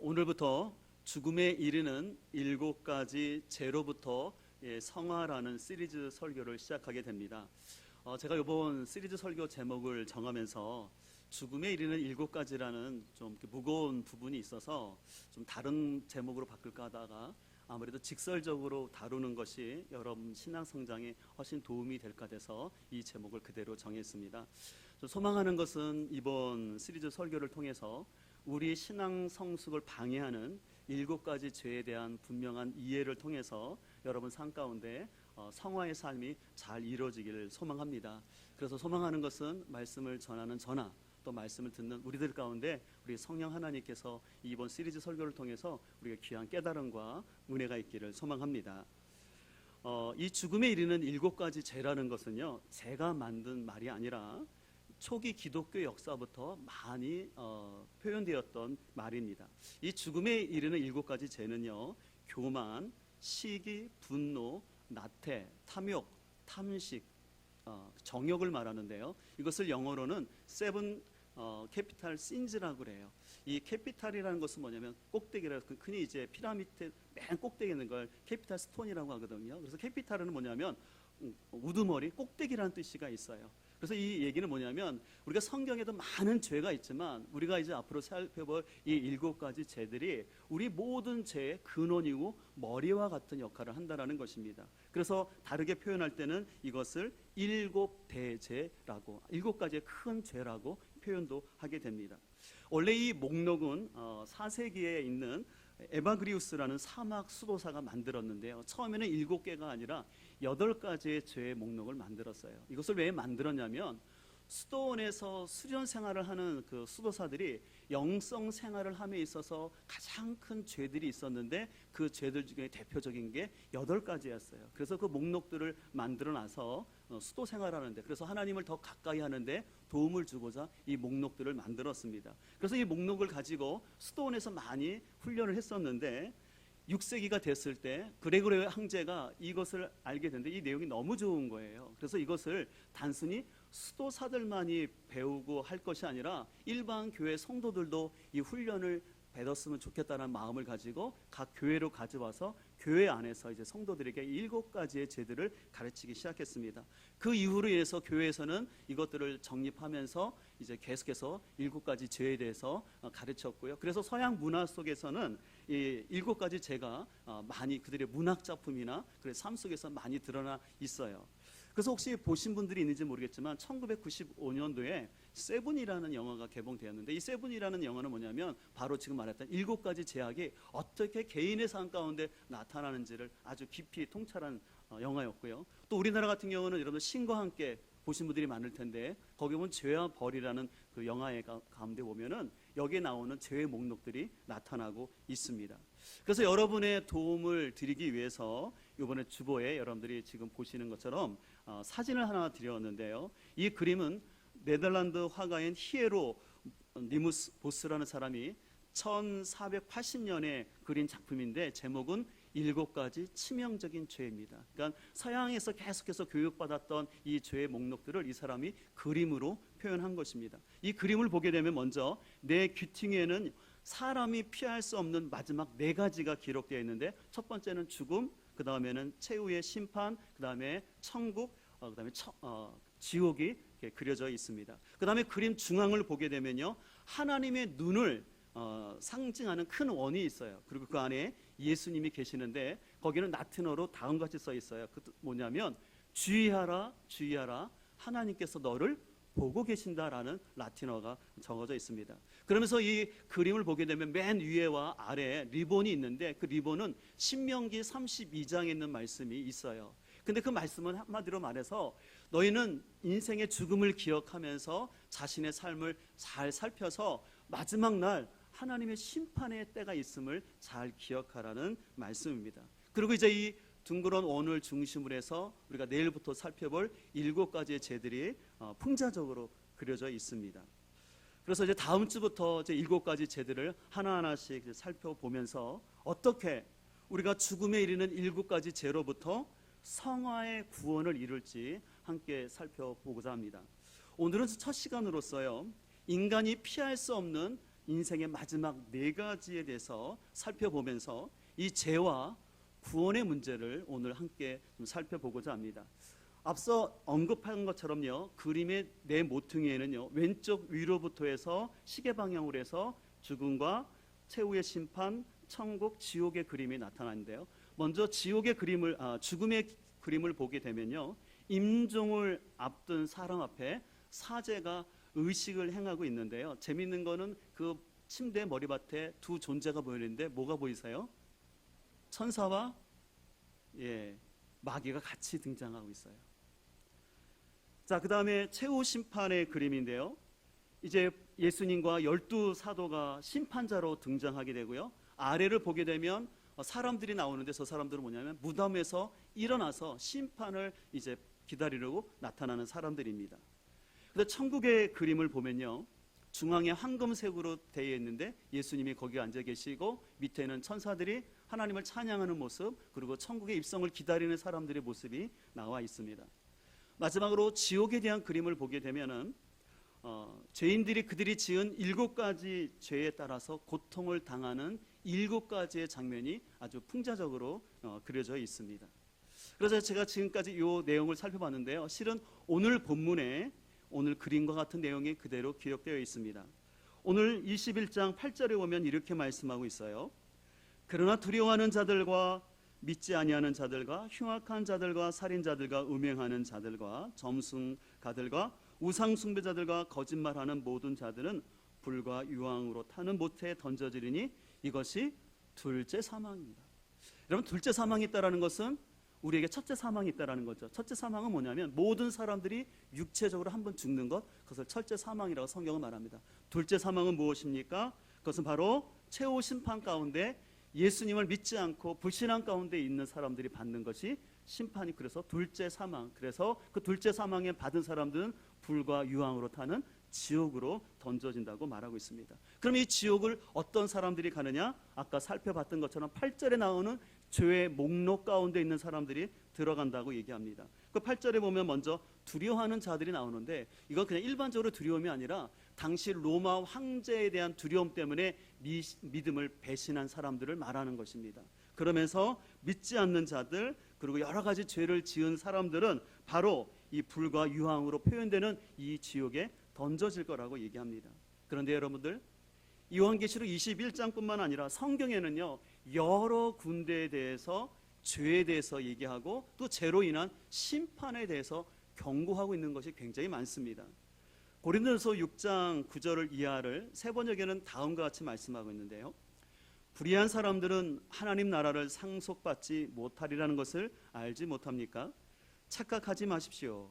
오늘부터 죽음에 이르는 7가지 죄로부터 성화라는 시리즈 설교를 시작하게 됩니다. 제가 이번 시리즈 설교 제목을 정하면서 죽음에 이르는 7가지라는 좀 무거운 부분이 있어서 좀 다른 제목으로 바꿀까 하다가 아무래도 직설적으로 다루는 것이 여러분 신앙 성장에 훨씬 도움이 될까 돼서 이 제목을 그대로 정했습니다. 소망하는 것은 이번 시리즈 설교를 통해서 우리 신앙 성숙을 방해하는 7가지 죄에 대한 분명한 이해를 통해서 여러분 삶 가운데 성화의 삶이 잘 이루어지기를 소망합니다. 그래서 소망하는 것은 말씀을 전하는 저나 또 말씀을 듣는 우리들 가운데 우리 성령 하나님께서 이번 시리즈 설교를 통해서 우리가 귀한 깨달음과 은혜가 있기를 소망합니다. 이 죽음에 이르는 7가지 죄라는 것은요, 제가 만든 말이 아니라 초기 기독교 역사부터 많이 표현되었던 말입니다. 이 죽음에 이르는 7가지 죄는요, 교만, 시기, 분노, 나태, 탐욕, 탐식, 정욕을 말하는데요. 이것을 영어로는 세븐 캐피탈 신즈라고 그래요. 이 캐피탈이라는 것은 뭐냐면 꼭대기라고, 흔히 이제 피라미드 맨 꼭대기에 있는 걸 캐피탈 스톤이라고 하거든요. 그래서 캐피탈은 뭐냐면 우두머리, 꼭대기라는 뜻이 있어요. 그래서 이 얘기는 뭐냐면 우리가 성경에도 많은 죄가 있지만 우리가 이제 앞으로 살펴볼 이 7가지 죄들이 우리 모든 죄의 근원이고 머리와 같은 역할을 한다는 것입니다. 그래서 다르게 표현할 때는 이것을 7대죄라고 7가지의 큰 죄라고 표현도 하게 됩니다. 원래 이 목록은 4세기에 있는 에바그리우스라는 사막 수도사가 만들었는데요. 처음에는 7개가 아니라 8가지의 죄의 목록을 만들었어요. 이것을 왜 만들었냐면 수도원에서 수련 생활을 하는 그 수도사들이 영성 생활을 함에 있어서 가장 큰 죄들이 있었는데 그 죄들 중에 대표적인 게 8가지였어요. 그래서 그 목록들을 만들어 놔서 수도 생활하는데, 그래서 하나님을 더 가까이 하는데 도움을 주고자 이 목록들을 만들었습니다. 그래서 이 목록을 가지고 수도원에서 많이 훈련을 했었는데 6세기가 됐을 때 그레고리 황제가 이것을 알게 됐는데 이 내용이 너무 좋은 거예요. 그래서 이것을 단순히 수도사들만이 배우고 할 것이 아니라 일반 교회 성도들도 이 훈련을 받았으면 좋겠다는 마음을 가지고 각 교회로 가져와서 교회 안에서 이제 성도들에게 7가지의 죄들을 가르치기 시작했습니다. 그 이후로 인해서 교회에서는 이것들을 정립하면서 이제 계속해서 7가지 죄에 대해서 가르쳤고요. 그래서 서양 문화 속에서는 이 7가지 죄가 많이 그들의 문학 작품이나 그래서 삶 속에서 많이 드러나 있어요. 그래서 혹시 보신 분들이 있는지 모르겠지만 1995년도에 세븐이라는 영화가 개봉되었는데, 이 세븐이라는 영화는 뭐냐면 바로 지금 말했던 7가지 죄악이 어떻게 개인의 삶 가운데 나타나는지를 아주 깊이 통찰한 영화였고요. 또 우리나라 같은 경우는 여러분 신과 함께 보신 분들이 많을 텐데 거기 보면 죄와 벌이라는 그 영화의 가운데 보면은 여기에 나오는 죄의 목록들이 나타나고 있습니다. 그래서 여러분의 도움을 드리기 위해서 이번에 주보에 여러분들이 지금 보시는 것처럼 사진을 하나 드렸는데요. 이 그림은 네덜란드 화가인 히에로 니무스 보스라는 사람이 1480년에 그린 작품인데 제목은 7가지 치명적인 죄입니다. 그러니까 서양에서 계속해서 교육받았던 이 죄의 목록들을 이 사람이 그림으로 표현한 것입니다. 이 그림을 보게 되면 먼저 내 귀퉁이에는 사람이 피할 수 없는 마지막 4가지가 기록되어 있는데, 첫 번째는 죽음, 그 다음에는 최후의 심판, 그 다음에 천국, 그 다음에 지옥이 그려져 있습니다. 그 다음에 그림 중앙을 보게 되면요, 하나님의 눈을 상징하는 큰 원이 있어요. 그리고 그 안에 예수님이 계시는데 거기는 라틴어로 다음같이 써 있어요. 그 뭐냐면 주의하라 주의하라 하나님께서 너를 보고 계신다라는 라틴어가 적어져 있습니다. 그러면서 이 그림을 보게 되면 맨 위에와 아래에 리본이 있는데 그 리본은 신명기 32장에 있는 말씀이 있어요. 근데 그 말씀은 한마디로 말해서 너희는 인생의 죽음을 기억하면서 자신의 삶을 잘 살펴서 마지막 날 하나님의 심판의 때가 있음을 잘 기억하라는 말씀입니다. 그리고 이제 이 둥그런 원을 중심으로 해서 우리가 내일부터 살펴볼 7가지의 죄들이 풍자적으로 그려져 있습니다. 그래서 이제 다음 주부터 이제 7가지 죄들을 하나하나씩 살펴보면서 어떻게 우리가 죽음에 이르는 7가지 죄로부터 성화의 구원을 이룰지 함께 살펴보고자 합니다. 오늘은 첫 시간으로서요, 인간이 피할 수 없는 인생의 마지막 네 가지에 대해서 살펴보면서 이 죄와 구원의 문제를 오늘 함께 좀 살펴보고자 합니다. 앞서 언급한 것처럼요, 그림의 네 모퉁이에는요, 왼쪽 위로부터 해서 시계 방향으로 해서 죽음과 최후의 심판, 천국, 지옥의 그림이 나타나는데요. 먼저 지옥의 그림을, 죽음의 그림을 보게 되면요, 임종을 앞둔 사람 앞에 사제가 의식을 행하고 있는데요. 재밌는 거는 그 침대 머리맡에 두 존재가 보이는데 뭐가 보이세요? 천사와 마귀가 같이 등장하고 있어요. 자, 그 다음에 최후 심판의 그림인데요. 이제 예수님과 12사도가 심판자로 등장하게 되고요. 아래를 보게 되면 사람들이 나오는데 저 사람들은 뭐냐면 무덤에서 일어나서 심판을 이제 기다리려고 나타나는 사람들입니다. 근데 천국의 그림을 보면요, 중앙에 황금색으로 되어 있는데 예수님이 거기 앉아 계시고 밑에는 천사들이 하나님을 찬양하는 모습, 그리고 천국의 입성을 기다리는 사람들의 모습이 나와 있습니다. 마지막으로 지옥에 대한 그림을 보게 되면은 죄인들이 그들이 지은 7가지 죄에 따라서 고통을 당하는 7가지의 장면이 아주 풍자적으로 그려져 있습니다. 그래서 제가 지금까지 이 내용을 살펴봤는데요, 실은 오늘 본문에 오늘 그림과 같은 내용이 그대로 기록되어 있습니다. 오늘 21장 8절에 보면 이렇게 말씀하고 있어요. 그러나 두려워하는 자들과 믿지 아니하는 자들과 흉악한 자들과 살인자들과 음행하는 자들과 점순가들과 우상숭배자들과 거짓말하는 모든 자들은 불과 유황으로 타는 못에 던져지리니 이것이 둘째 사망입니다. 여러분, 둘째 사망이 있다라는 것은 우리에게 첫째 사망이 있다라는 거죠. 첫째 사망은 뭐냐면 모든 사람들이 육체적으로 한번 죽는 것, 그것을 첫째 사망이라고 성경은 말합니다. 둘째 사망은 무엇입니까? 그것은 바로 최후 심판 가운데 예수님을 믿지 않고 불신앙 가운데 있는 사람들이 받는 것이 심판이, 그래서 둘째 사망. 그래서 그 둘째 사망에 받은 사람들은 불과 유황으로 타는 지옥으로 던져진다고 말하고 있습니다. 그럼 이 지옥을 어떤 사람들이 가느냐? 아까 살펴봤던 것처럼 8절에 나오는 죄의 목록 가운데 있는 사람들이 들어간다고 얘기합니다. 그 8절에 보면 먼저 두려워하는 자들이 나오는데 이건 그냥 일반적으로 두려움이 아니라 당시 로마 황제에 대한 두려움 때문에 믿음을 배신한 사람들을 말하는 것입니다. 그러면서 믿지 않는 자들, 그리고 여러 가지 죄를 지은 사람들은 바로 이 불과 유황으로 표현되는 이 지옥에 던져질 거라고 얘기합니다. 그런데 여러분들, 요한계시록 21장뿐만 아니라 성경에는요, 여러 군데에 대해서 죄에 대해서 얘기하고 또 죄로 인한 심판에 대해서 경고하고 있는 것이 굉장히 많습니다. 고린도전서 6장 9절 이하를 세 번역에는 다음과 같이 말씀하고 있는데요, 불의한 사람들은 하나님 나라를 상속받지 못하리라는 것을 알지 못합니까? 착각하지 마십시오.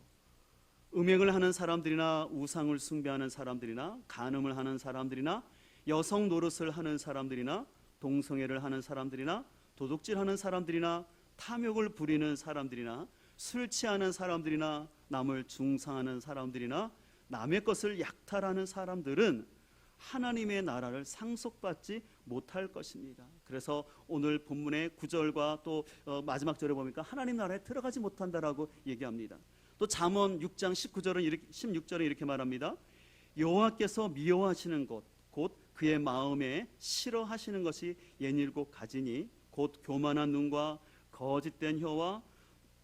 음행을 하는 사람들이나 우상을 숭배하는 사람들이나 간음을 하는 사람들이나 여성 노릇을 하는 사람들이나 동성애를 하는 사람들이나 도둑질하는 사람들이나 탐욕을 부리는 사람들이나 술 취하는 사람들이나 남을 중상하는 사람들이나 남의 것을 약탈하는 사람들은 하나님의 나라를 상속받지 못할 것입니다. 그래서 오늘 본문의 9절과 또 마지막 절에 보니까 하나님 나라에 들어가지 못한다라고 얘기합니다. 또 잠언 6장 16절은 이렇게 말합니다. 여호와께서 미워하시는 것, 곧 그의 마음에 싫어하시는 것이 67가지니 곧 교만한 눈과 거짓된 혀와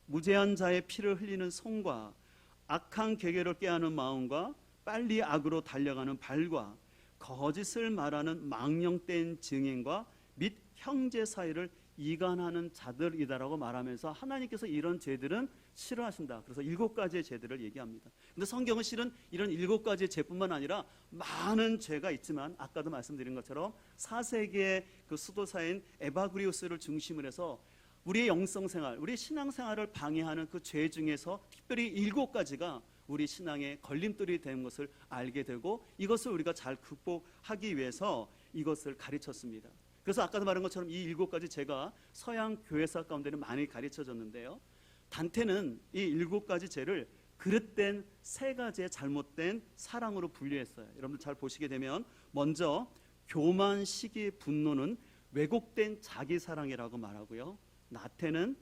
무죄한 자의 피를 흘리는 손과 악한 계계를 꾀하는 마음과 빨리 악으로 달려가는 발과 거짓을 말하는 망령된 증인과 및 형제 사이를 이간하는 자들이다라고 말하면서 하나님께서 이런 죄들은 싫어하신다. 그래서 7가지의 죄들을 얘기합니다. 근데 성경은 실은 이런 7가지의 죄뿐만 아니라 많은 죄가 있지만 아까도 말씀드린 것처럼 4세기의 그 수도사인 에바그리우스를 중심으로 해서 우리의 영성생활, 우리의 신앙생활을 방해하는 그 죄 중에서 특별히 7가지가 우리 신앙의 걸림돌이 되는 것을 알게 되고 이것을 우리가 잘 극복하기 위해서 이것을 가르쳤습니다. 그래서 아까도 말한 것처럼 이 7가지 죄가 서양 교회사 가운데는 많이 가르쳐졌는데요, 단테는 이 7가지 죄를 그릇된 3가지의 잘못된 사랑으로 분류했어요. 여러분들 잘 보시게 되면 먼저 교만, 시기, 분노는 왜곡된 자기사랑이라고 말하고요, 나태는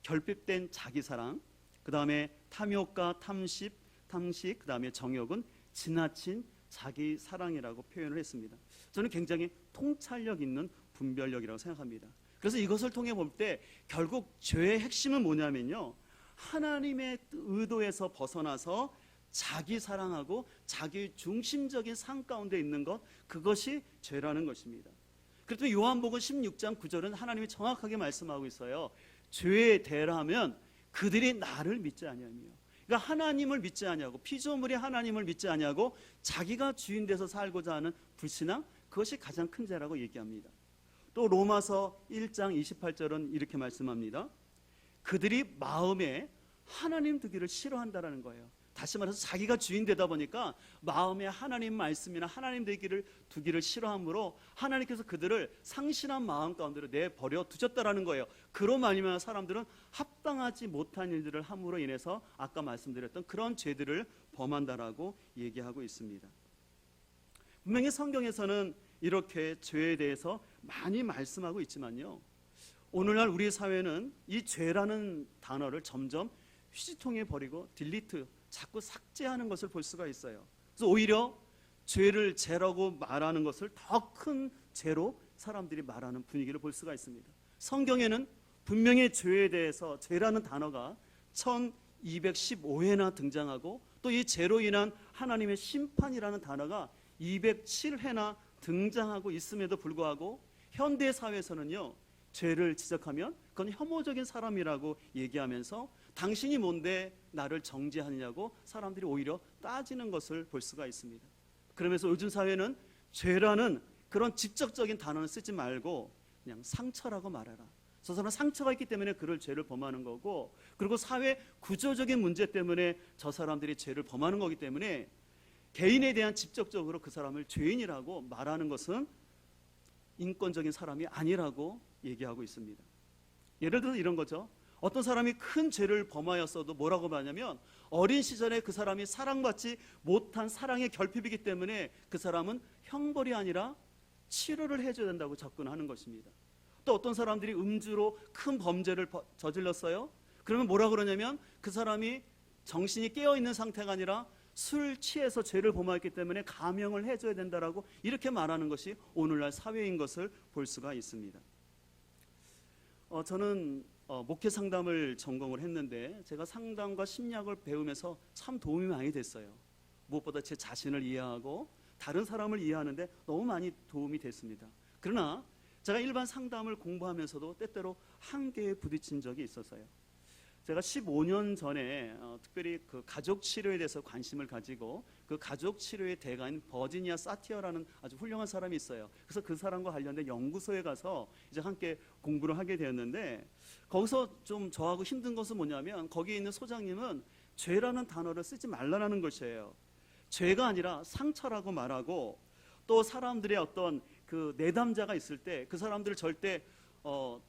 결핍된 자기사랑, 그 다음에 탐욕과 탐식, 그 다음에 정욕은 지나친 자기 사랑이라고 표현을 했습니다. 저는 굉장히 통찰력 있는 분별력이라고 생각합니다. 그래서 이것을 통해 볼 때 결국 죄의 핵심은 뭐냐면요, 하나님의 의도에서 벗어나서 자기 사랑하고 자기 중심적인 삶 가운데 있는 것, 그것이 죄라는 것입니다. 그래서 요한복음 16장 9절은 하나님이 정확하게 말씀하고 있어요. 죄에 대하면 그들이 나를 믿지 아니하며, 그러니까 하나님을 믿지 아니하고, 피조물이 하나님을 믿지 아니하고 자기가 주인 돼서 살고자 하는 불신앙, 그것이 가장 큰 죄라고 얘기합니다. 또 로마서 1장 28절은 이렇게 말씀합니다. 그들이 마음에 하나님 두기를 싫어한다라는 거예요. 다시 말해서 자기가 주인 되다 보니까 마음에 하나님 말씀이나 하나님 두기를 싫어하므로 하나님께서 그들을 상실한 마음 가운데로 내버려 두셨다라는 거예요. 그로 말미암아 사람들은 합당하지 못한 일들을 함으로 인해서 아까 말씀드렸던 그런 죄들을 범한다라고 얘기하고 있습니다. 분명히 성경에서는 이렇게 죄에 대해서 많이 말씀하고 있지만요, 오늘날 우리 사회는 이 죄라는 단어를 점점 휴지통에 버리고 딜리트, 자꾸 삭제하는 것을 볼 수가 있어요. 그래서 오히려 죄를 죄라고 말하는 것을 더 큰 죄로 사람들이 말하는 분위기를 볼 수가 있습니다. 성경에는 분명히 죄에 대해서 죄라는 단어가 1215회나 등장하고, 또 이 죄로 인한 하나님의 심판이라는 단어가 207회나 등장하고 있음에도 불구하고 현대 사회에서는요, 죄를 지적하면 그건 혐오적인 사람이라고 얘기하면서 당신이 뭔데 나를 정죄하느냐고 사람들이 오히려 따지는 것을 볼 수가 있습니다. 그러면서 요즘 사회는 죄라는 그런 직접적인 단어는 쓰지 말고 그냥 상처라고 말해라. 저 사람은 상처가 있기 때문에 그를 죄를 범하는 거고, 그리고 사회 구조적인 문제 때문에 저 사람들이 죄를 범하는 거기 때문에 개인에 대한 직접적으로 그 사람을 죄인이라고 말하는 것은 인권적인 사람이 아니라고 얘기하고 있습니다. 예를 들어서 이런 거죠. 어떤 사람이 큰 죄를 범하였어도 뭐라고 말하냐면 어린 시절에 그 사람이 사랑받지 못한 사랑의 결핍이기 때문에 그 사람은 형벌이 아니라 치료를 해줘야 된다고 접근하는 것입니다. 또 어떤 사람들이 음주로 큰 범죄를 저질렀어요. 그러면 뭐라고 그러냐면 그 사람이 정신이 깨어있는 상태가 아니라 술 취해서 죄를 범하였기 때문에 감형을 해줘야 된다라고 이렇게 말하는 것이 오늘날 사회인 것을 볼 수가 있습니다. 저는 목회 상담을 전공을 했는데 제가 상담과 심리학을 배우면서 참 도움이 많이 됐어요. 무엇보다 제 자신을 이해하고 다른 사람을 이해하는데 너무 많이 도움이 됐습니다. 그러나 제가 일반 상담을 공부하면서도 때때로 한계에 부딪힌 적이 있었어요. 제가 15년 전에 특별히 그 가족 치료에 대해서 관심을 가지고 그 가족 치료의 대가인 버지니아 사티어라는 아주 훌륭한 사람이 있어요. 그래서 그 사람과 관련된 연구소에 가서 이제 함께 공부를 하게 되었는데, 거기서 좀 저하고 힘든 것은 뭐냐면 거기에 있는 소장님은 죄라는 단어를 쓰지 말라는 것이에요. 죄가 아니라 상처라고 말하고, 또 사람들의 어떤 그 내담자가 있을 때 그 사람들을 절대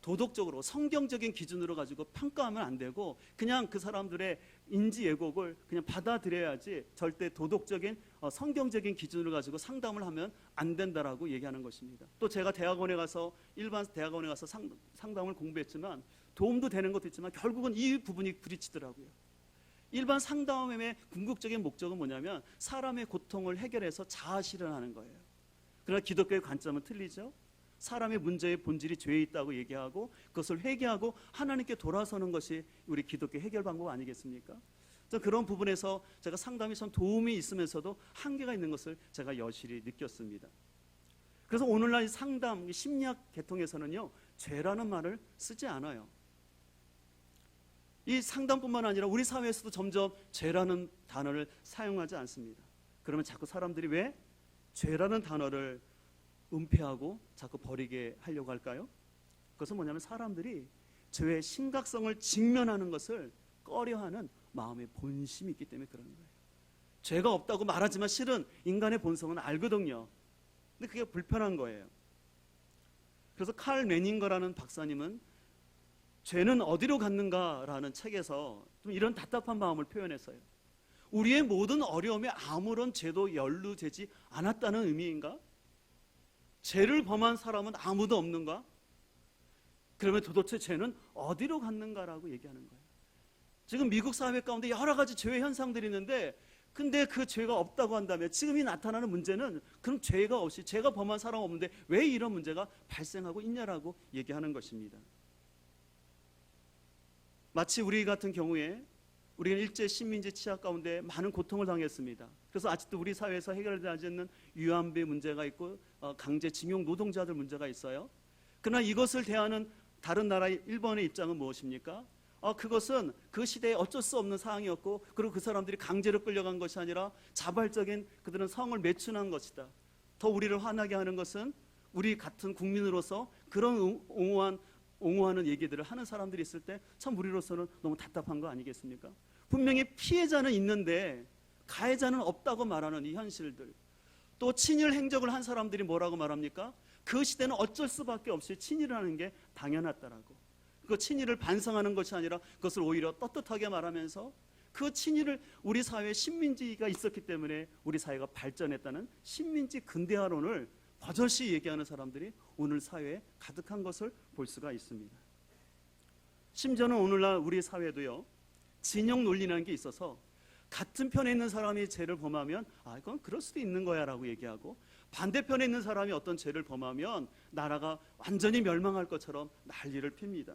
도덕적으로 성경적인 기준으로 가지고 평가하면 안 되고 그냥 그 사람들의 인지 예곡을 그냥 받아들여야지 절대 도덕적인 성경적인 기준을 가지고 상담을 하면 안 된다라고 얘기하는 것입니다. 또 제가 대학원에 가서 일반 대학원에 가서 상담을 공부했지만 도움도 되는 것도 있지만 결국은 이 부분이 부딪히더라고요. 일반 상담의 궁극적인 목적은 뭐냐면 사람의 고통을 해결해서 자아 실현하는 거예요. 그러나 기독교의 관점은 틀리죠. 사람의 문제의 본질이 죄에 있다고 얘기하고 그것을 회개하고 하나님께 돌아서는 것이 우리 기독교 해결 방법 아니겠습니까? 그런 부분에서 제가 상담이 참 도움이 있으면서도 한계가 있는 것을 제가 여실히 느꼈습니다. 그래서 오늘날 상담, 심리학 계통에서는요, 죄라는 말을 쓰지 않아요. 이 상담뿐만 아니라 우리 사회에서도 점점 죄라는 단어를 사용하지 않습니다. 그러면 자꾸 사람들이 왜 죄라는 단어를 은폐하고 자꾸 버리게 하려고 할까요? 그것은 뭐냐면 사람들이 죄의 심각성을 직면하는 것을 꺼려하는 마음의 본심이 있기 때문에 그러는 거예요. 죄가 없다고 말하지만 실은 인간의 본성은 알거든요. 근데 그게 불편한 거예요. 그래서 칼 매닝거라는 박사님은 죄는 어디로 갔는가라는 책에서 좀 이런 답답한 마음을 표현했어요. 우리의 모든 어려움에 아무런 죄도 연루되지 않았다는 의미인가? 죄를 범한 사람은 아무도 없는가? 그러면 도대체 죄는 어디로 갔는가라고 얘기하는 거예요. 지금 미국 사회 가운데 여러 가지 죄의 현상들이 있는데 근데 그 죄가 없다고 한다면 지금이 나타나는 문제는 그럼 죄가 없이 제가 범한 사람 없는데 왜 이런 문제가 발생하고 있냐라고 얘기하는 것입니다. 마치 우리 같은 경우에 우리는 일제 식민지 치하 가운데 많은 고통을 당했습니다. 그래서 아직도 우리 사회에서 해결되지 않는 위안부 문제가 있고 강제징용 노동자들 문제가 있어요. 그러나 이것을 대하는 다른 나라 일본의 입장은 무엇입니까? 그것은 그 시대에 어쩔 수 없는 상황이었고, 그리고 그 사람들이 강제로 끌려간 것이 아니라 자발적인 그들은 성을 매춘한 것이다. 더 우리를 화나게 하는 것은 우리 같은 국민으로서 그런 옹호하는 얘기들을 하는 사람들이 있을 때 참 우리로서는 너무 답답한 거 아니겠습니까? 분명히 피해자는 있는데 가해자는 없다고 말하는 이 현실들, 또 친일 행적을 한 사람들이 뭐라고 말합니까? 그 시대는 어쩔 수밖에 없이 친일을 하는 게 당연하다라고. 그 친일을 반성하는 것이 아니라 그것을 오히려 떳떳하게 말하면서 그 친일을 우리 사회에 식민지가 있었기 때문에 우리 사회가 발전했다는 식민지 근대화론을 버젓이 얘기하는 사람들이 오늘 사회에 가득한 것을 볼 수가 있습니다. 심지어는 오늘날 우리 사회도요, 진영 논리라는 게 있어서 같은 편에 있는 사람이 죄를 범하면 이건 그럴 수도 있는 거야 라고 얘기하고, 반대편에 있는 사람이 어떤 죄를 범하면 나라가 완전히 멸망할 것처럼 난리를 핍니다.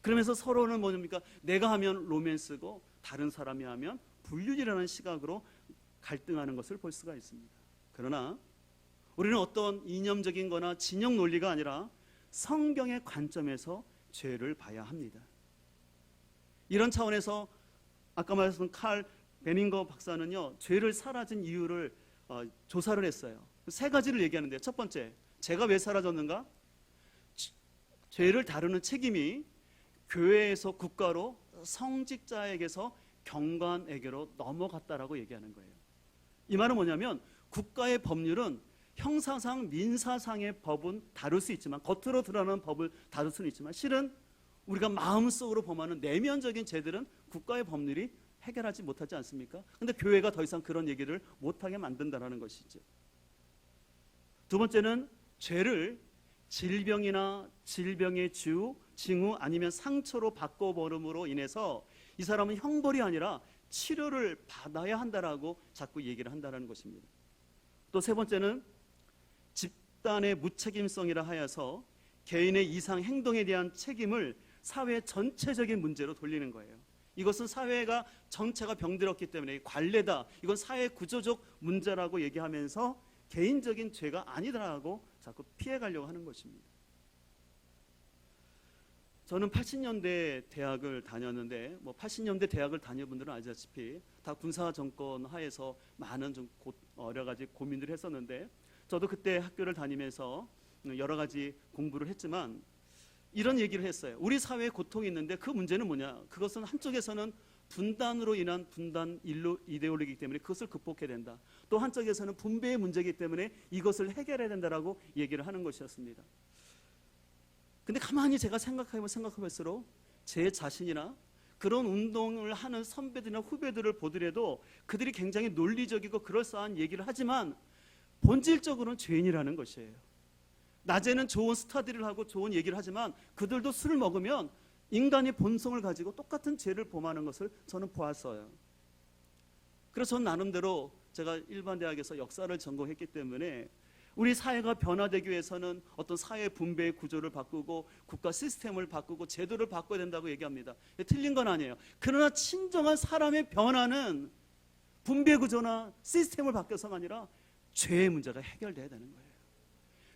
그러면서 서로는 뭡니까? 내가 하면 로맨스고 다른 사람이 하면 불륜이라는 시각으로 갈등하는 것을 볼 수가 있습니다. 그러나 우리는 어떤 이념적인 거나 진영 논리가 아니라 성경의 관점에서 죄를 봐야 합니다. 이런 차원에서 아까 말했던 칼 베닝거 박사는요, 죄를 사라진 이유를 조사를 했어요. 세 가지를 얘기하는데, 첫 번째, 죄가 왜 사라졌는가? 죄를 다루는 책임이 교회에서 국가로 성직자에게서 경관에게로 넘어갔다라고 얘기하는 거예요. 이 말은 뭐냐면 국가의 법률은 형사상, 민사상의 법은 다룰 수 있지만, 겉으로 드러나는 법을 다룰 수는 있지만, 실은 우리가 마음속으로 범하는 내면적인 죄들은 국가의 법률이 해결하지 못하지 않습니까? 근데 교회가 더 이상 그런 얘기를 못하게 만든다는 것이죠. 두 번째는 죄를 질병이나 질병의 징후 아니면 상처로 바꿔버림으로 인해서 이 사람은 형벌이 아니라 치료를 받아야 한다라고 자꾸 얘기를 한다는 것입니다. 또 세 번째는 집단의 무책임성이라 하여서 개인의 이상 행동에 대한 책임을 사회 전체적인 문제로 돌리는 거예요. 이것은 사회가 전체가 병들었기 때문에 관례다, 이건 사회 구조적 문제라고 얘기하면서 개인적인 죄가 아니다라고 자꾸 피해가려고 하는 것입니다. 저는 80년대 대학을 다녔는데, 80년대 대학을 다녀본 분들은 아시다시피 다 군사 정권 하에서 많은 좀 여러 가지 고민들을 했었는데, 저도 그때 학교를 다니면서 여러 가지 공부를 했지만 이런 얘기를 했어요. 우리 사회에 고통이 있는데 그 문제는 뭐냐? 그것은 한쪽에서는 분단으로 인한 분단 이데올로기이기 때문에 그것을 극복해야 된다. 또 한쪽에서는 분배의 문제이기 때문에 이것을 해결해야 된다라고 얘기를 하는 것이었습니다. 근데 가만히 제가 생각해볼수록 제 자신이나 그런 운동을 하는 선배들이나 후배들을 보더라도 그들이 굉장히 논리적이고 그럴싸한 얘기를 하지만 본질적으로는 죄인이라는 것이에요. 낮에는 좋은 스터디를 하고 좋은 얘기를 하지만 그들도 술을 먹으면 인간의 본성을 가지고 똑같은 죄를 범하는 것을 저는 보았어요. 그래서 저는 나름대로 제가 일반 대학에서 역사를 전공했기 때문에 우리 사회가 변화되기 위해서는 어떤 사회 분배의 구조를 바꾸고 국가 시스템을 바꾸고 제도를 바꿔야 된다고 얘기합니다. 틀린 건 아니에요. 그러나 진정한 사람의 변화는 분배 구조나 시스템을 바뀌어서가 아니라 죄의 문제가 해결돼야 되는 거예요.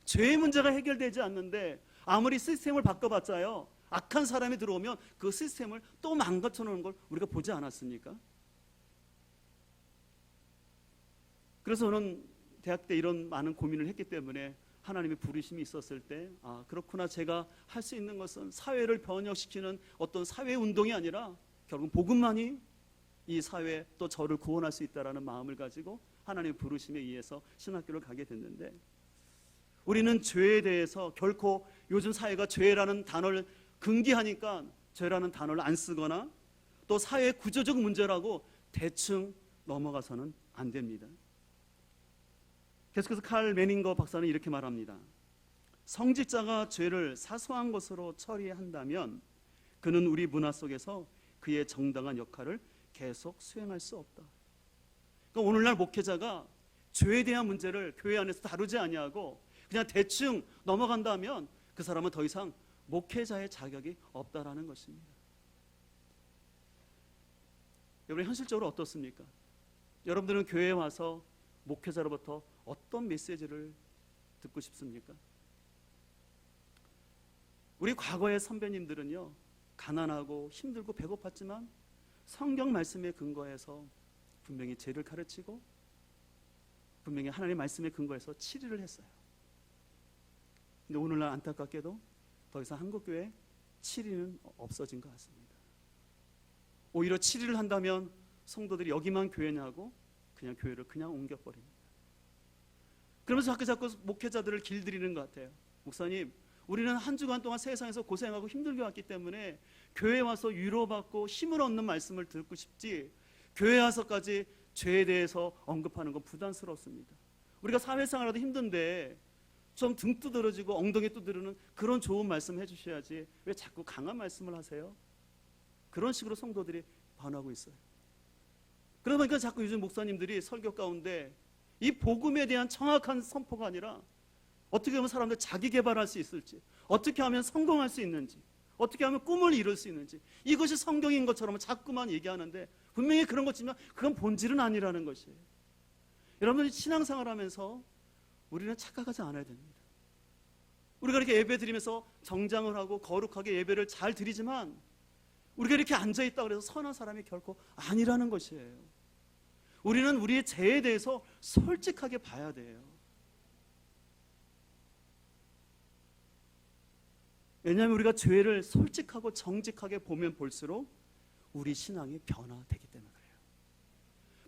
죄의 문제가 해결되지 않는데 아무리 시스템을 바꿔봤자요, 악한 사람이 들어오면 그 시스템을 또 망가져 놓는 걸 우리가 보지 않았습니까? 그래서 저는 대학 때 이런 많은 고민을 했기 때문에 하나님의 부르심이 있었을 때 그렇구나, 제가 할 수 있는 것은 사회를 변혁시키는 어떤 사회운동이 아니라 결국 복음만이 이 사회 또 저를 구원할 수 있다라는 마음을 가지고 하나님의 부르심에 의해서 신학교를 가게 됐는데, 우리는 죄에 대해서 결코 요즘 사회가 죄라는 단어를 금기하니까 죄라는 단어를 안 쓰거나 또 사회 구조적 문제라고 대충 넘어가서는 안 됩니다. 계속해서 칼 베닝거 박사는 이렇게 말합니다. 성직자가 죄를 사소한 것으로 처리한다면 그는 우리 문화 속에서 그의 정당한 역할을 계속 수행할 수 없다. 그러니까 오늘날 목회자가 죄에 대한 문제를 교회 안에서 다루지 아니하고 그냥 대충 넘어간다면 그 사람은 더 이상 목회자의 자격이 없다라는 것입니다. 여러분, 현실적으로 어떻습니까? 여러분들은 교회에 와서 목회자로부터 어떤 메시지를 듣고 싶습니까? 우리 과거의 선배님들은요, 가난하고 힘들고 배고팠지만 성경 말씀에 근거해서 분명히 죄를 가르치고 분명히 하나님의 말씀에 근거해서 치리를 했어요. 근데 오늘날 안타깝게도 더 이상 한국교회 치리는 없어진 것 같습니다. 오히려 치리를 한다면 성도들이 여기만 교회냐고 그냥 교회를 그냥 옮겨버립니다. 그러면서 자꾸 목회자들을 길들이는 것 같아요. 목사님, 우리는 한 주간 동안 세상에서 고생하고 힘들게 왔기 때문에 교회에 와서 위로받고 힘을 얻는 말씀을 듣고 싶지, 교회에 와서까지 죄에 대해서 언급하는 건 부담스럽습니다. 우리가 사회생활하도 힘든데 좀 등 두드러지고 엉덩이 두드리는 그런 좋은 말씀 해주셔야지 왜 자꾸 강한 말씀을 하세요? 그런 식으로 성도들이 반하고 있어요. 그러다 보니까 자꾸 요즘 목사님들이 설교 가운데 이 복음에 대한 정확한 선포가 아니라 어떻게 하면 사람들 자기 개발할 수 있을지, 어떻게 하면 성공할 수 있는지, 어떻게 하면 꿈을 이룰 수 있는지, 이것이 성경인 것처럼 자꾸만 얘기하는데 분명히 그런 것이지만 그건 본질은 아니라는 것이에요. 여러분들이 신앙생활하면서 우리는 착각하지 않아야 됩니다. 우리가 이렇게 예배 드리면서 정장을 하고 거룩하게 예배를 잘 드리지만 우리가 이렇게 앉아있다고 해서 선한 사람이 결코 아니라는 것이에요. 우리는 우리의 죄에 대해서 솔직하게 봐야 돼요. 왜냐하면 우리가 죄를 솔직하고 정직하게 보면 볼수록 우리 신앙이 변화되기 때문에 그래요.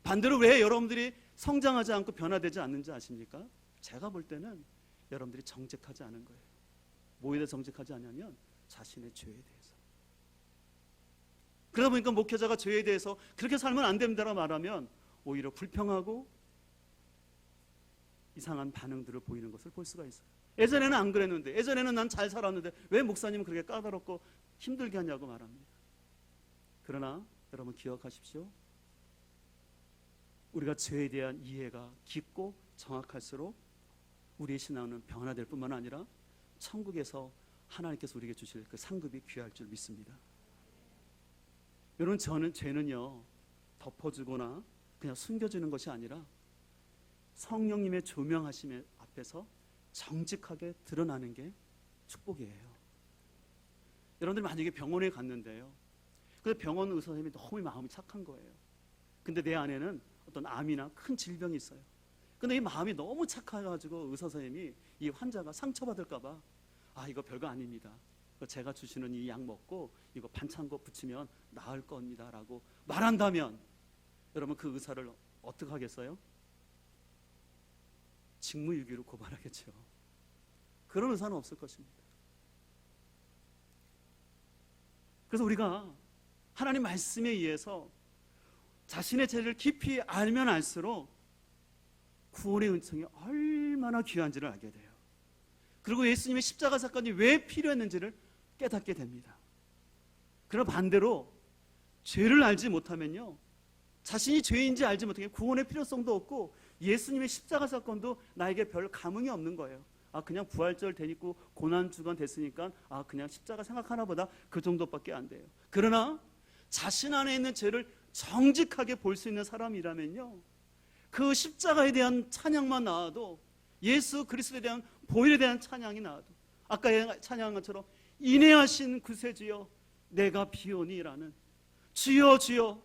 반대로 왜 여러분들이 성장하지 않고 변화되지 않는지 아십니까? 제가 볼 때는 여러분들이 정직하지 않은 거예요. 뭐에 대해 정직하지 않냐면 자신의 죄에 대해서. 그러다 보니까 목회자가 죄에 대해서 그렇게 살면 안 된다고 말하면 오히려 불평하고 이상한 반응들을 보이는 것을 볼 수가 있어요. 예전에는 안 그랬는데, 예전에는 난 잘 살았는데 왜 목사님은 그렇게 까다롭고 힘들게 하냐고 말합니다. 그러나 여러분 기억하십시오. 우리가 죄에 대한 이해가 깊고 정확할수록 우리의 신앙은 변화될 뿐만 아니라 천국에서 하나님께서 우리에게 주실 그 상급이 귀할 줄 믿습니다. 여러분, 저는 죄는요 덮어주거나 그냥 숨겨주는 것이 아니라 성령님의 조명하심 앞에서 정직하게 드러나는 게 축복이에요. 여러분들 만약에 병원에 갔는데요, 근데 병원 의사 선생님이 너무 마음이 착한 거예요. 근데 내 안에는 어떤 암이나 큰 질병이 있어요. 근데 이 마음이 너무 착해가지고 의사 선생님이 이 환자가 상처받을까봐 이거 별거 아닙니다, 제가 주시는 이 약 먹고 이거 반창고 붙이면 나을 겁니다 라고 말한다면 여러분 그 의사를 어떻게 하겠어요? 직무유기로 고발하겠죠. 그런 의사는 없을 것입니다. 그래서 우리가 하나님 말씀에 의해서 자신의 죄를 깊이 알면 알수록 구원의 은총이 얼마나 귀한지를 알게 돼요. 그리고 예수님의 십자가 사건이 왜 필요했는지를 깨닫게 됩니다. 그러나 반대로 죄를 알지 못하면요, 자신이 죄인지 알지 못하면 구원의 필요성도 없고 예수님의 십자가 사건도 나에게 별 감흥이 없는 거예요. 그냥 부활절 되니까 고난주간 됐으니까 그냥 십자가 생각하나 보다, 그 정도밖에 안 돼요. 그러나 자신 안에 있는 죄를 정직하게 볼 수 있는 사람이라면요, 그 십자가에 대한 찬양만 나와도, 예수 그리스도에 대한 보혈에 대한 찬양이 나와도, 아까 찬양한 것처럼 인내하신 구세주여 내가 비오니라는 주여 주여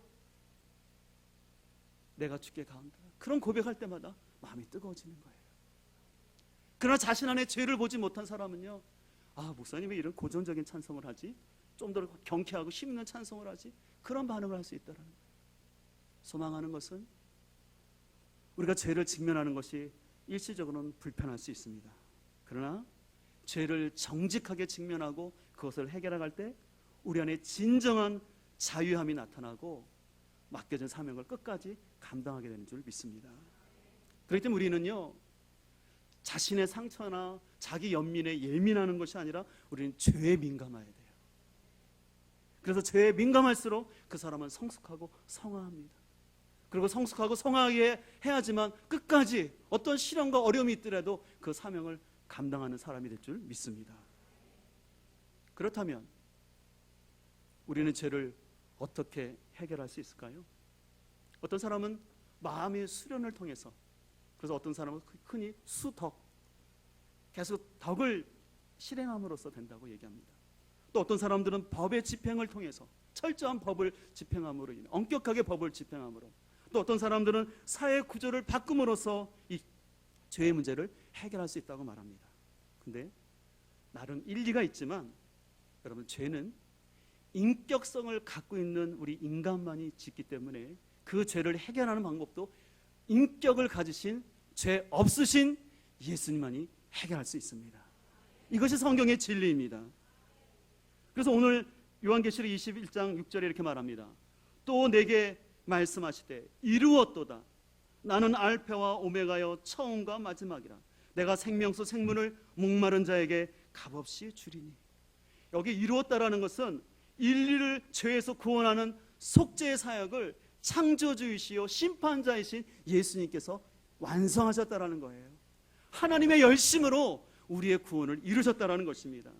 내가 주께 가온다, 그런 고백할 때마다 마음이 뜨거워지는 거예요. 그러나 자신 안에 죄를 보지 못한 사람은요, 목사님 왜 이런 고전적인 찬송을 하지? 좀 더 경쾌하고 힘있는 찬송을 하지? 그런 반응을 할 수 있다는 거예요. 소망하는 것은 우리가 죄를 직면하는 것이 일시적으로는 불편할 수 있습니다. 그러나 죄를 정직하게 직면하고 그것을 해결할 때 우리 안에 진정한 자유함이 나타나고 맡겨진 사명을 끝까지 감당하게 되는 줄 믿습니다. 그렇기 때문에 우리는요, 자신의 상처나 자기 연민에 예민하는 것이 아니라 우리는 죄에 민감해야 돼요. 그래서 죄에 민감할수록 그 사람은 성숙하고 성화합니다. 그리고 성숙하고 성하게 해야지만 끝까지 어떤 시련과 어려움이 있더라도 그 사명을 감당하는 사람이 될 줄 믿습니다. 그렇다면 우리는 죄를 어떻게 해결할 수 있을까요? 어떤 사람은 마음의 수련을 통해서, 그래서 어떤 사람은 흔히 수덕, 계속 덕을 실행함으로써 된다고 얘기합니다. 또 어떤 사람들은 법의 집행을 통해서, 철저한 법을 집행함으로 인해, 엄격하게 법을 집행함으로, 또 어떤 사람들은 사회 구조를 바꿈으로써 이 죄의 문제를 해결할 수 있다고 말합니다. 근데 나름 일리가 있지만 여러분, 죄는 인격성을 갖고 있는 우리 인간만이 짓기 때문에 그 죄를 해결하는 방법도 인격을 가지신, 죄 없으신 예수님만이 해결할 수 있습니다. 이것이 성경의 진리입니다. 그래서 오늘 요한계시록 21장 6절에 이렇게 말합니다. 또 내게 말씀하시되 이루었도다. 나는 알파와 오메가여 처음과 마지막이라. 내가 생명수 생문을 목마른 자에게 값없이 주리니. 여기 이루었다라는 것은 인류를 죄에서 구원하는 속죄의 사역을 창조주이시요 심판자이신 예수님께서 완성하셨다라는 거예요. 하나님의 열심으로 우리의 구원을 이루셨다라는 것입니다.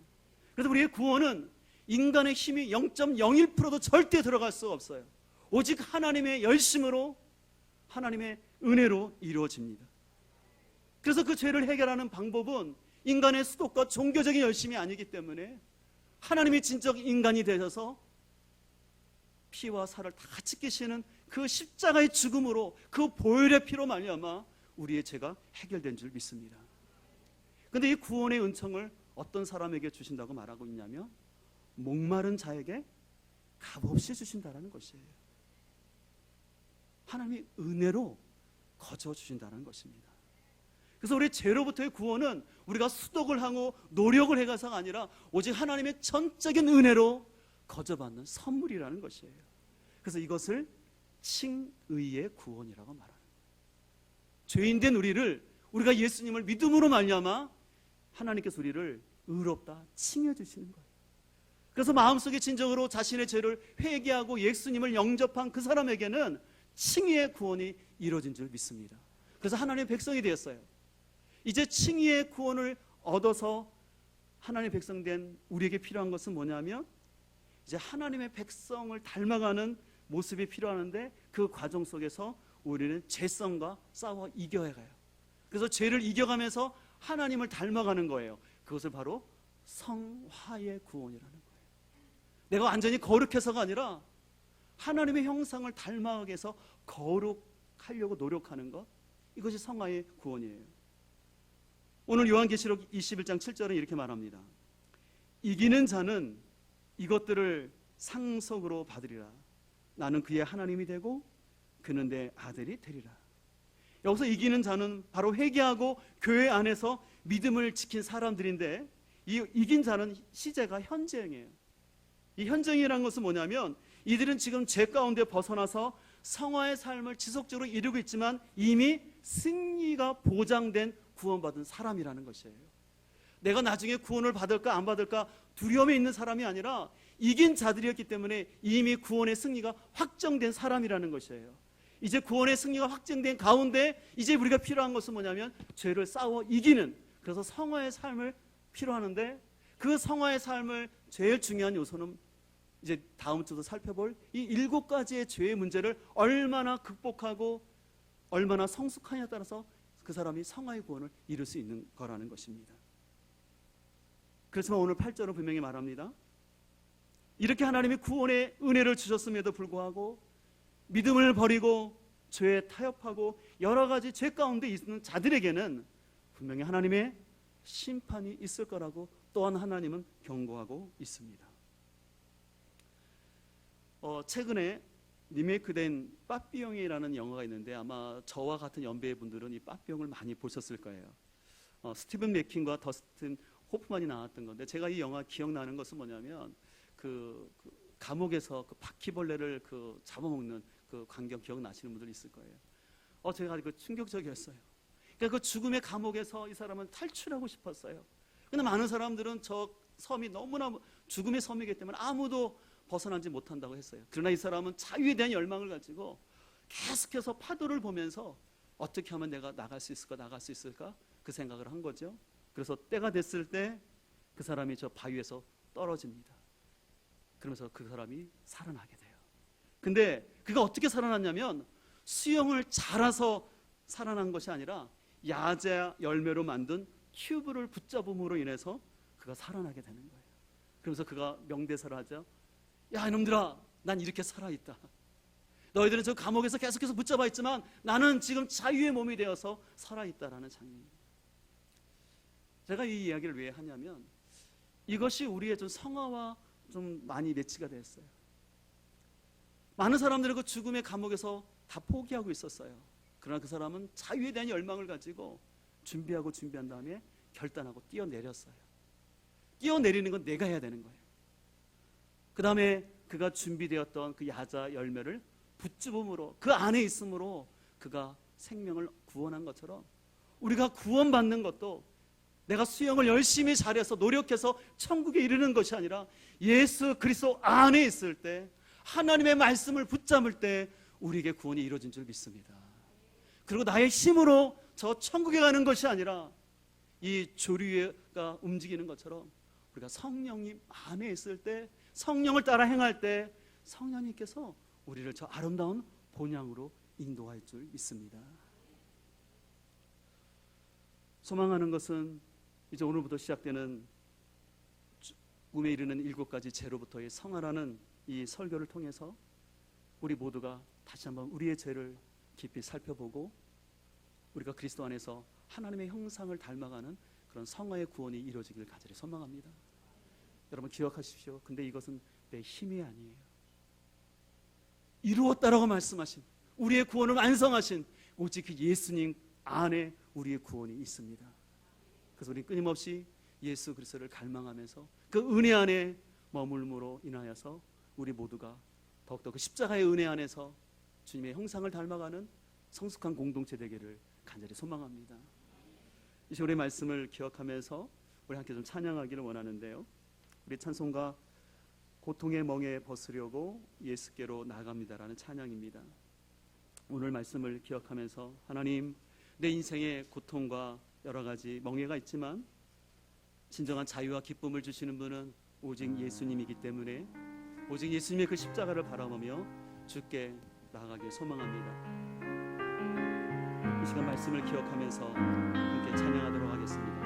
그래서 우리의 구원은 인간의 힘이 0.01%도 절대 들어갈 수가 없어요. 오직 하나님의 열심으로, 하나님의 은혜로 이루어집니다. 그래서 그 죄를 해결하는 방법은 인간의 수독과 종교적인 열심이 아니기 때문에 하나님이 진정 인간이 되셔서 피와 살을 다 찢기시는 그 십자가의 죽음으로, 그 보혈의 피로 말미암아 우리의 죄가 해결된 줄 믿습니다. 그런데 이 구원의 은총을 어떤 사람에게 주신다고 말하고 있냐면 목마른 자에게 값없이 주신다는 것이에요. 하나님이 은혜로 거저 주신다는 것입니다. 그래서 우리 죄로부터의 구원은 우리가 수독을 하고 노력을 해가서가 아니라 오직 하나님의 전적인 은혜로 거저받는 선물이라는 것이에요. 그래서 이것을 칭의의 구원이라고 말하는 거예요. 죄인된 우리가 예수님을 믿음으로 말미암아 하나님께서 우리를 의롭다 칭해 주시는 거예요. 그래서 마음속에 진정으로 자신의 죄를 회개하고 예수님을 영접한 그 사람에게는 칭의의 구원이 이루어진 줄 믿습니다. 그래서 하나님의 백성이 되었어요. 이제 칭의의 구원을 얻어서 하나님의 백성된 우리에게 필요한 것은 뭐냐면 이제 하나님의 백성을 닮아가는 모습이 필요하는데 그 과정 속에서 우리는 죄성과 싸워 이겨야 가요. 그래서 죄를 이겨가면서 하나님을 닮아가는 거예요. 그것을 바로 성화의 구원이라는 거예요. 내가 완전히 거룩해서가 아니라 하나님의 형상을 닮아가게 해서 거룩하려고 노력하는 것, 이것이 성화의 구원이에요. 오늘 요한계시록 21장 7절은 이렇게 말합니다. 이기는 자는 이것들을 상속으로 받으리라. 나는 그의 하나님이 되고 그는 내 아들이 되리라. 여기서 이기는 자는 바로 회개하고 교회 안에서 믿음을 지킨 사람들인데, 이 이긴 자는 시제가 현재형이에요. 이 현재형이라는 것은 뭐냐면 이들은 지금 죄 가운데 벗어나서 성화의 삶을 지속적으로 이루고 있지만 이미 승리가 보장된 구원받은 사람이라는 것이에요. 내가 나중에 구원을 받을까 안 받을까 두려움에 있는 사람이 아니라 이긴 자들이었기 때문에 이미 구원의 승리가 확정된 사람이라는 것이에요. 이제 구원의 승리가 확정된 가운데 이제 우리가 필요한 것은 뭐냐면 죄를 싸워 이기는, 그래서 성화의 삶을 필요하는데 그 성화의 삶을 제일 중요한 요소는 이제 다음 주도 살펴볼 이 7가지의 죄의 문제를 얼마나 극복하고 얼마나 성숙하냐에 따라서 그 사람이 성화의 구원을 이룰 수 있는 거라는 것입니다. 그렇지만 오늘 8절은 분명히 말합니다. 이렇게 하나님이 구원의 은혜를 주셨음에도 불구하고 믿음을 버리고 죄에 타협하고 여러 가지 죄 가운데 있는 자들에게는 분명히 하나님의 심판이 있을 거라고 또한 하나님은 경고하고 있습니다. 최근에 리메이크된 빠삐용이라는 영화가 있는데 아마 저와 같은 연배의 분들은 이 빠삐용을 많이 보셨을 거예요. 스티븐 맥퀸과 더스틴 호프만이 나왔던 건데, 제가 이 영화 기억나는 것은 뭐냐면 그 감옥에서 그 바퀴벌레를 잡아먹는 그 광경 기억나시는 분들 있을 거예요. 제가 그 충격적이었어요. 그러니까 그 죽음의 감옥에서 이 사람은 탈출하고 싶었어요. 근데 많은 사람들은 저 섬이 너무나 죽음의 섬이기 때문에 아무도 벗어나지 못한다고 했어요. 그러나 이 사람은 자유에 대한 열망을 가지고 계속해서 파도를 보면서 어떻게 하면 내가 나갈 수 있을까 그 생각을 한 거죠. 그래서 때가 됐을 때 그 사람이 저 바위에서 떨어집니다. 그러면서 그 사람이 살아나게 돼요. 근데 그가 어떻게 살아났냐면 수영을 잘해서 살아난 것이 아니라 야자 열매로 만든 튜브를 붙잡음으로 인해서 그가 살아나게 되는 거예요. 그러면서 그가 명대사를 하죠. 야 이놈들아, 난 이렇게 살아있다. 너희들은 저 감옥에서 계속해서 붙잡아 있지만 나는 지금 자유의 몸이 되어서 살아있다라는 장면입니다. 제가 이 이야기를 왜 하냐면 이것이 우리의 좀 성화와 좀 많이 매치가 됐어요. 많은 사람들은 그 죽음의 감옥에서 다 포기하고 있었어요. 그러나 그 사람은 자유에 대한 열망을 가지고 준비한 다음에 결단하고 뛰어내렸어요. 뛰어내리는 건 내가 해야 되는 거예요. 그 다음에 그가 준비되었던 그 야자 열매를 붙잡음으로 그 안에 있음으로 그가 생명을 구원한 것처럼 우리가 구원받는 것도 내가 수영을 열심히 잘해서 노력해서 천국에 이르는 것이 아니라 예수 그리스도 안에 있을 때 하나님의 말씀을 붙잡을 때 우리에게 구원이 이루어진 줄 믿습니다. 그리고 나의 힘으로 저 천국에 가는 것이 아니라 이 조류가 움직이는 것처럼 우리가 성령님 안에 있을 때 성령을 따라 행할 때 성령님께서 우리를 저 아름다운 본향으로 인도할 줄 믿습니다. 소망하는 것은 이제 오늘부터 시작되는 꿈에 이르는 7가지 죄로부터의 성화라는 이 설교를 통해서 우리 모두가 다시 한번 우리의 죄를 깊이 살펴보고 우리가 그리스도 안에서 하나님의 형상을 닮아가는 그런 성화의 구원이 이루어지기를 간절히 소망합니다. 여러분 기억하십시오. 근데 이것은 내 힘이 아니에요. 이루었다라고 말씀하신 우리의 구원을 완성하신 오직 그 예수님 안에 우리의 구원이 있습니다. 그래서 우리 끊임없이 예수 그리스도를 갈망하면서 그 은혜 안에 머물므로 인하여서 우리 모두가 더욱더 그 십자가의 은혜 안에서 주님의 형상을 닮아가는 성숙한 공동체 되기를 간절히 소망합니다. 이 시간의 말씀을 기억하면서 우리 함께 좀 찬양하기를 원하는데요. 우리 찬송가 고통의 멍에 벗으려고 예수께로 나갑니다라는 찬양입니다. 오늘 말씀을 기억하면서 하나님, 내 인생의 고통과 여러 가지 멍에가 있지만 진정한 자유와 기쁨을 주시는 분은 오직 예수님이기 때문에 오직 예수님의 그 십자가를 바라보며 주께 나아가길 소망합니다. 이 시간 말씀을 기억하면서 함께 찬양하도록 하겠습니다.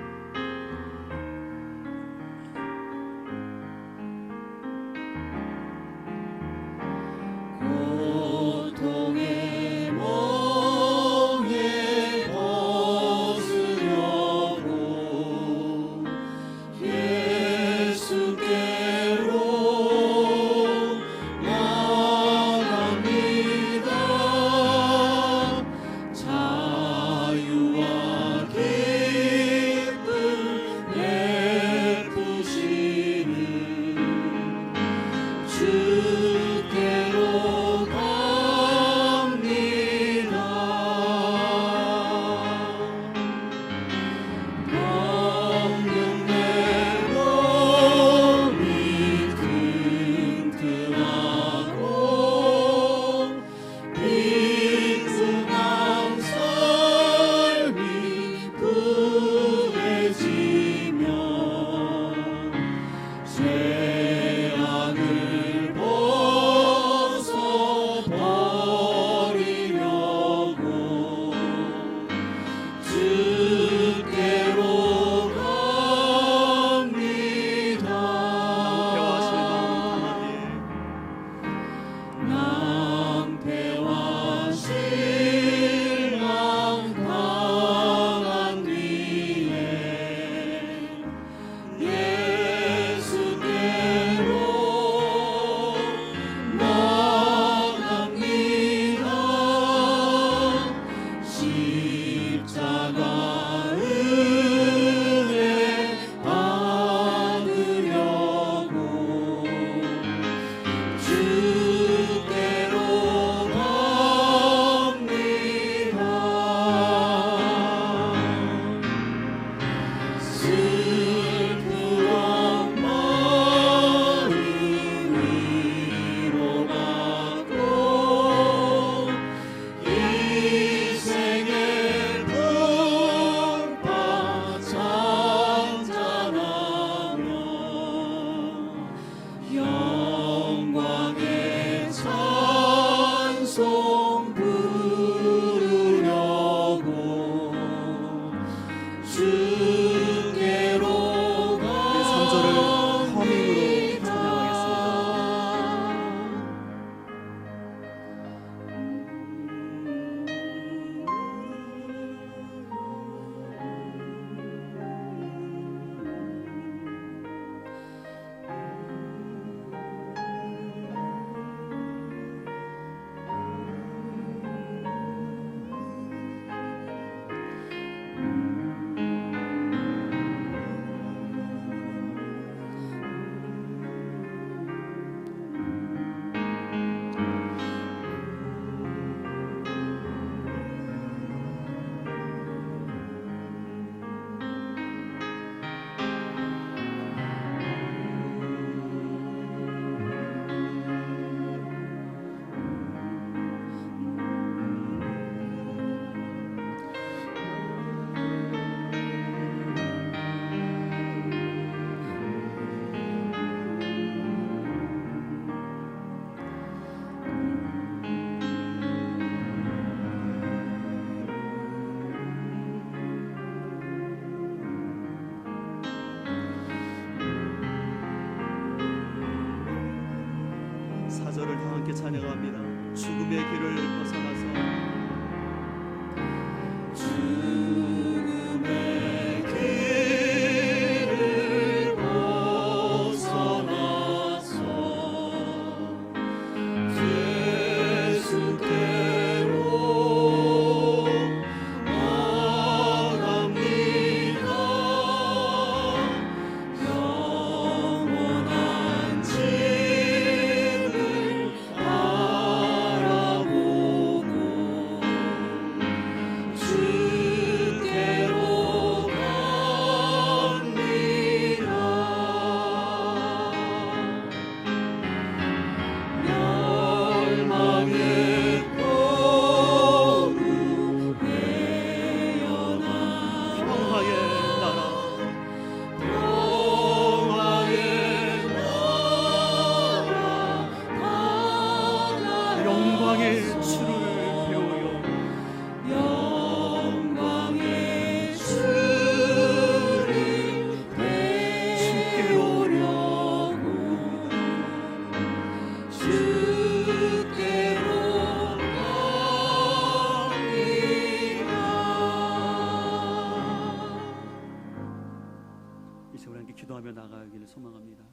이제 우리 함께 기도하며 나아가기를 소망합니다.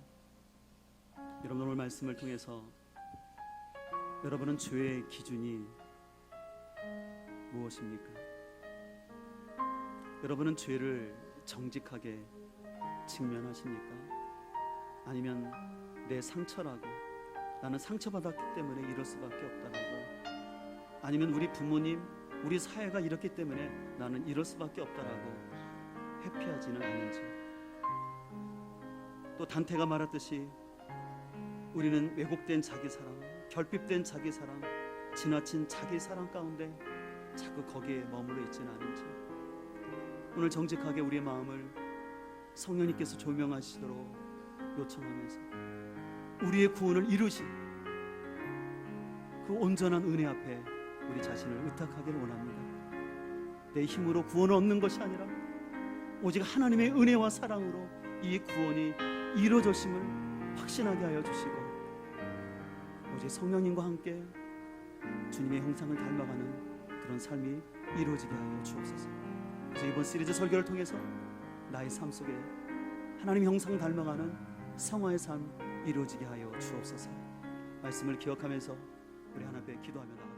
여러분, 오늘 말씀을 통해서 여러분은 죄의 기준이 무엇입니까? 여러분은 죄를 정직하게 직면하십니까? 아니면 내 상처라고, 나는 상처받았기 때문에 이럴 수밖에 없다라고, 아니면 우리 부모님, 우리 사회가 이렇기 때문에 나는 이럴 수밖에 없다라고 회피하지는 않은지, 또 단테가 말했듯이 우리는 왜곡된 자기 사랑, 결핍된 자기 사랑, 지나친 자기 사랑 가운데 자꾸 거기에 머물러 있지는 않은지, 오늘 정직하게 우리의 마음을 성령님께서 조명하시도록 요청하면서 우리의 구원을 이루신 그 온전한 은혜 앞에 우리 자신을 의탁하기를 원합니다. 내 힘으로 구원을 얻는 것이 아니라 오직 하나님의 은혜와 사랑으로 이 구원이 이루어졌음을 확신하게 하여 주시고, 오직 성령님과 함께 주님의 형상을 닮아가는 그런 삶이 이루어지게 하여 주옵소서. 그래서 이번 시리즈 설교를 통해서 나의 삶 속에 하나님 형상 닮아가는 성화의 삶 이루어지게 하여 주옵소서. 말씀을 기억하면서 우리 하나님 앞에 기도하며 나아갑니다.